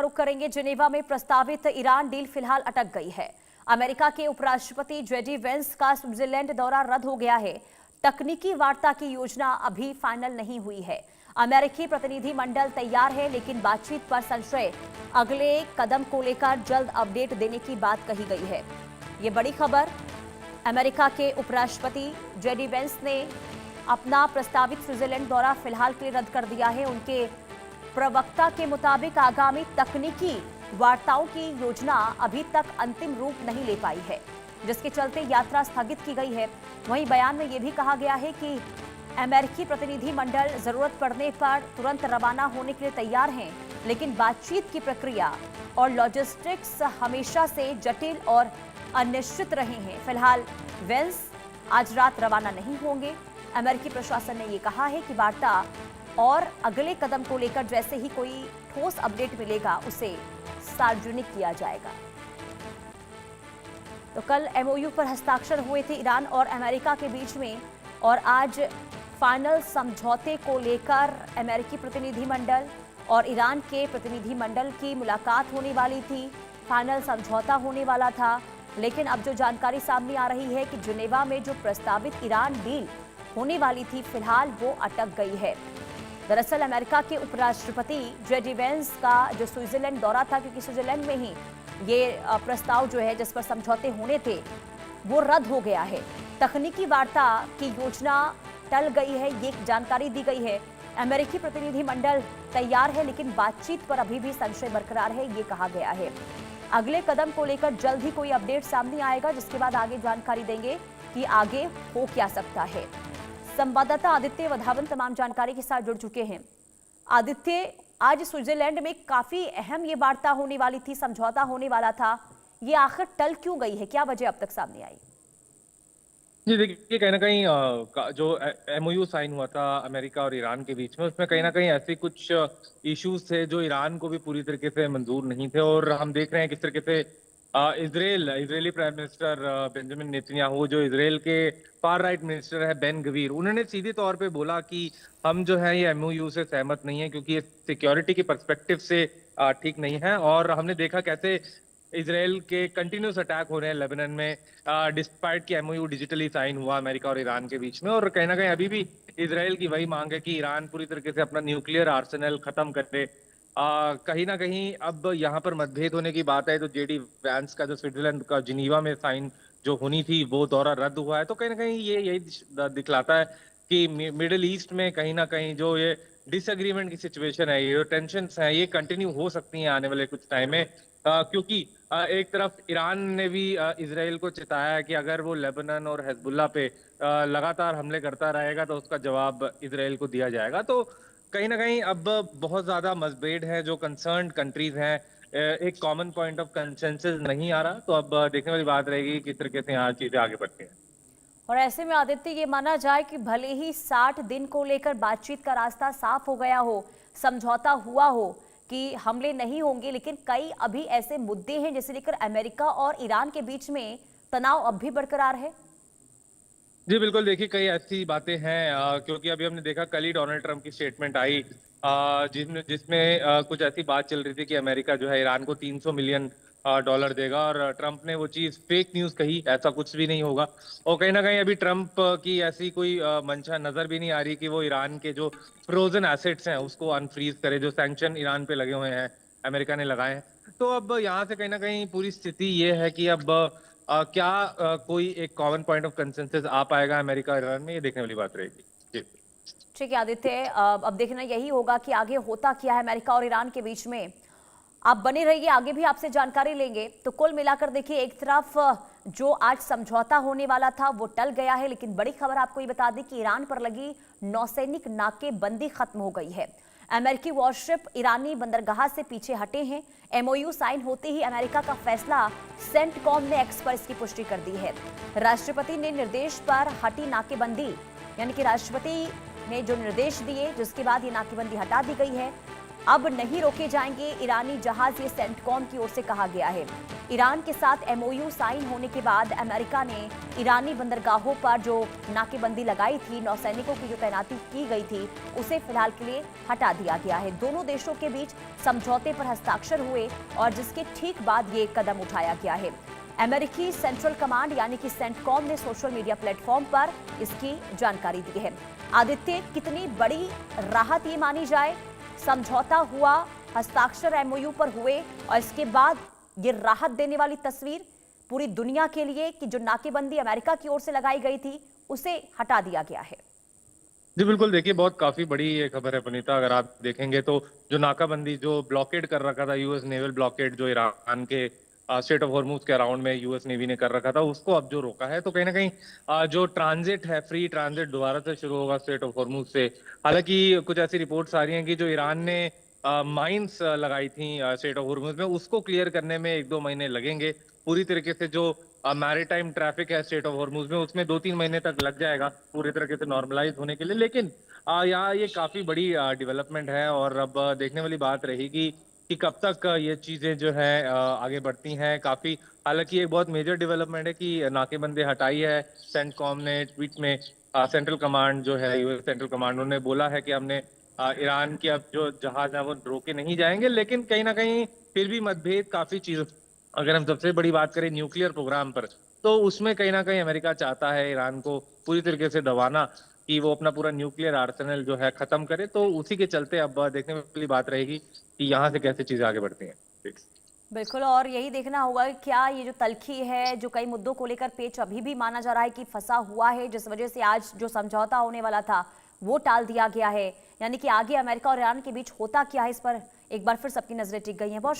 रुख करेंगे। जिनेवा में प्रस्तावित ईरान डील फिलहाल अटक गई है। अमेरिका के उपराष्ट्रपति जेडी वेंस का स्विट्जरलैंड दौरा रद्द हो गया है। तकनीकी वार्ता की योजना अभी फाइनल नहीं हुई है। अमेरिकी प्रतिनिधि मंडल तैयार है, लेकिन बातचीत पर संशय। अगले कदम को लेकर जल्द अपडेट देने की बात कही गई है। ये बड़ी खबर। अमेरिका के उपराष्ट्रपति जेडी वेंस ने अपना प्रस्तावित स्विट्जरलैंड दौरा फिलहाल के लिए रद्द कर दिया है। उनके प्रवक्ता के मुताबिक आगामी तकनीकी वार्ताओं की योजना अभी तक अंतिम रूप नहीं ले पाई है, जिसके चलते यात्रा स्थगित की गई है। वहीं बयान में यह भी कहा गया है कि अमेरिकी प्रतिनिधि मंडल जरूरत पड़ने पर तुरंत रवाना होने के लिए तैयार हैं, लेकिन बातचीत की प्रक्रिया और लॉजिस्टिक्स हमेशा से जटिल और अनिश्चित रहे हैं। फिलहाल वेंस आज रात रवाना नहीं होंगे। अमेरिकी प्रशासन ने यह कहा है कि वार्ता और अगले कदम को लेकर जैसे ही कोई ठोस अपडेट मिलेगा उसे सार्वजनिक किया जाएगा। तो कल एमओयू पर हस्ताक्षर हुए थे ईरान और अमेरिका के बीच में, और आज फाइनल समझौते को लेकर अमेरिकी प्रतिनिधिमंडल और ईरान के प्रतिनिधिमंडल की मुलाकात होने वाली थी। फाइनल समझौता होने वाला था, लेकिन अब जो जानकारी सामने आ रही है कि जिनेवा में जो प्रस्तावित ईरान डील होने वाली थी फिलहाल वो अटक गई है। दरअसल अमेरिका के उपराष्ट्रपति जेडी वेंस का जो स्विट्जरलैंड दौरा था, क्योंकि स्विट्जरलैंड में ही ये प्रस्ताव जो है जिस पर समझौते होने थे वो रद्द हो गया है। तकनीकी वार्ता की योजना टल गई है, ये जानकारी दी गई है। अमेरिकी प्रतिनिधि मंडल तैयार है, लेकिन बातचीत पर अभी भी संशय बरकरार है, ये कहा गया है। अगले कदम को लेकर जल्द ही कोई अपडेट सामने आएगा, जिसके बाद आगे जानकारी देंगे कि आगे हो क्या सकता है। संवाददाता आदित्य वधावन तमाम जानकारी के साथ जुड़ चुके हैं। आदित्य, आज स्विट्जरलैंड में काफी अहम ये वार्ता होने वाली थी, समझौता होने वाला था, ये आखिर टल क्यों गई है? क्या वजह अब तक सामने आई? जी देखिए, कहीं ना कहीं जो एमओयू साइन हुआ था अमेरिका और ईरान के बीच में, उसमें कहीं ना कहीं ऐसे कुछ इश्यूज थे जो ईरान को भी पूरी तरीके से मंजूर नहीं थे। और हम देख रहे हैं किस तरीके से Israeli prime minister Benjamin Netanyahu, जो इजरायल के फार राइट मिनिस्टर है बेन गवीर, उन्होंने सीधे तौर पे बोला कि हम जो है ये एमओयू से सहमत नहीं है, क्योंकि ये सिक्योरिटी के पर्सपेक्टिव से ठीक नहीं है। और हमने देखा कैसे इजरायल के कंटिन्यूस अटैक हो रहे हैं लेबनान में, डिस्पाइट कि एमओयू डिजिटली साइन हुआ अमेरिका और ईरान के बीच में। और कहीं ना कहीं अभी भी इजरायल की वही मांग है कि ईरान पूरी तरीके से अपना न्यूक्लियर आर्सेनल खत्म कर दे। कहीं ना कहीं अब यहाँ पर मतभेद होने की बात है, तो जेडी वैंस का जो स्विट्जरलैंड का जिनीवा में साइन जो होनी थी वो दौरा रद्द हुआ है। तो कहीं ना कहीं ये यही दिखलाता है कि मिडिल ईस्ट में कहीं ना कहीं जो ये डिसएग्रीमेंट की सिचुएशन है, ये टेंशन है, ये कंटिन्यू हो सकती है आने वाले कुछ टाइम में। क्योंकि एक तरफ ईरान ने भी इजरायल को चिताया है कि अगर वो लेबनान और हिजबुल्लाह पे लगातार हमले करता रहेगा तो उसका जवाब इजरायल को दिया जाएगा। तो कहीं ना कहीं अब बहुत ज्यादा मतभेद है, जो कंसर्न्ड कंट्रीज हैं, एक कॉमन पॉइंट ऑफ कंसेंसस नहीं आ रहा। तो अब देखने वाली बात रहेगी कि किस तरीके से यहाँ चीजें आगे बढ़ती हैं। और ऐसे में आदित्य, ये माना जाए कि भले ही 60 दिन को लेकर बातचीत का रास्ता साफ हो गया हो, समझौता हुआ हो कि हमले नहीं होंगे, लेकिन कई अभी ऐसे मुद्दे हैं जिसे लेकर अमेरिका और ईरान के बीच में तनाव अब भी बरकरार है। जी बिल्कुल, देखिए कई ऐसी बातें हैं, क्योंकि अभी हमने देखा कल ही डोनाल्ड ट्रंप की स्टेटमेंट आई, जिसमें कुछ ऐसी बात चल रही थी कि अमेरिका जो है ईरान को 300 मिलियन डॉलर देगा। और ट्रंप ने वो चीज़ फेक न्यूज़ कही, ऐसा कुछ भी नहीं होगा। और कहीं ना कहीं अभी ट्रंप की ऐसी कोई मंशा नजर भी नहीं आ रही कि वो ईरान के जो फ्रोजन एसेट्स हैं उसको अनफ्रीज करे, जो सैंक्शन ईरान पे लगे हुए हैं, अमेरिका ने लगाए हैं। तो अब यहाँ से कहीं ना कहीं पूरी स्थिति ये है कि अब क्या कोई एक कॉमन पॉइंट ऑफ कंसेंसस आ पाएगा अमेरिका और ईरान में, ये देखने वाली बात रहेगी। जी ठीक है आदित्य, अब देखना यही होगा कि आगे होता क्या है अमेरिका और ईरान के बीच में। आप बने रहिए, आगे भी आपसे जानकारी लेंगे। तो कुल मिलाकर देखिए, एक तरफ जो आज समझौता होने वाला था वो टल गया है, लेकिन बड़ी खबर आपको ये बता दी कि ईरान पर लगी नौसैनिक नाकेबंदी खत्म हो गई है। अमेरिकी वॉरशिप ईरानी बंदरगाह से पीछे हटे हैं। एमओयू साइन होते ही अमेरिका का फैसला, सेंटकॉम ने एक्स पर इसकी पुष्टि कर दी है। राष्ट्रपति ने निर्देश पर हटी नाकेबंदी, यानी कि राष्ट्रपति ने जो निर्देश दिए जिसके बाद ये नाकेबंदी हटा दी गई है। अब नहीं रोके जाएंगे ईरानी जहाज, ये सेंटकॉम की ओर से कहा गया है। ईरान के साथ एमओयू साइन होने के बाद अमेरिका ने ईरानी बंदरगाहों पर जो नाकेबंदी लगाई थी, नौसैनिकों की जो तैनाती की गई थी, उसे फिलहाल के लिए हटा दिया गया है। दोनों देशों के बीच समझौते पर हस्ताक्षर हुए और जिसके ठीक बाद ये कदम उठाया गया है। अमेरिकी सेंट्रल कमांड यानी कि सेंटकॉम ने सोशल मीडिया प्लेटफॉर्म पर इसकी जानकारी दी है। आदित्य, कितनी बड़ी राहत ये मानी जाए? समझौता हुआ, हस्ताक्षर एमओयू पर हुए और इसके बाद ये राहत देने वाली तस्वीर पूरी दुनिया के लिए कि जो नाकेबंदी अमेरिका की ओर से लगाई गई थी उसे हटा दिया गया है। जी बिल्कुल, देखिए बहुत काफी बड़ी ये खबर है पुनीता। अगर आप देखेंगे तो जो नाकाबंदी, जो ब्लॉकेड कर रखा था, यूएस नेवल ब्लॉकेड जो ईरान के स्टेट ऑफ हॉर्मूज के अराउंड में यूएस नेवी ने कर रखा था, उसको अब जो रोका है, तो कहीं ना कहीं जो ट्रांजिट है, फ्री ट्रांजिट दोबारा से शुरू होगा स्टेट ऑफ हॉर्मूज से। हालांकि कुछ ऐसी रिपोर्ट्स आ रही हैं कि जो ईरान ने माइंस लगाई थी स्टेट ऑफ हॉर्मूज में, उसको क्लियर करने में 1-2 महीने लगेंगे। पूरी तरीके से जो मैरीटाइम ट्रैफिक है स्टेट ऑफ हॉर्मूज में, उसमें 2-3 महीने तक लग जाएगा पूरी तरीके से नॉर्मलाइज होने के लिए। लेकिन यहाँ ये काफी बड़ी डेवलपमेंट है और अब देखने वाली बात रहेगी कि कब तक ये चीजें जो है आगे बढ़ती हैं। काफी, हालांकि एक बहुत मेजर डेवलपमेंट है कि नाकेबंदी हटाई है सेंटकॉम ने ट्वीट में। सेंट्रल कमांड जो है, यूएस सेंट्रल कमांड, उन्होंने बोला है कि हमने ईरान के अब जो जहाज है वो रोके नहीं जाएंगे। लेकिन कहीं ना कहीं फिर भी मतभेद काफी चीज, अगर हम सबसे बड़ी बात करें न्यूक्लियर प्रोग्राम पर, तो उसमें कहीं ना कहीं अमेरिका चाहता है ईरान को पूरी तरीके से दबाना कि वो अपना पूरा न्यूक्लियर आर्सेनल जो है खत्म करे। तो उसी के चलते अब देखने वाली बात रहेगी कि यहाँ से कैसे चीजें आगे बढ़ती हैं। बिल्कुल, और यही देखना होगा कि क्या ये जो तल्खी है, जो कई मुद्दों को लेकर पेच अभी भी माना जा रहा है कि फंसा हुआ है, जिस वजह से आज जो समझौता होने वाला था वो टाल दिया गया है, यानी कि आगे अमेरिका और ईरान के बीच होता क्या है, इस पर एक बार फिर सबकी नजरें टिक गई हैं। बहुत शुक्रिया।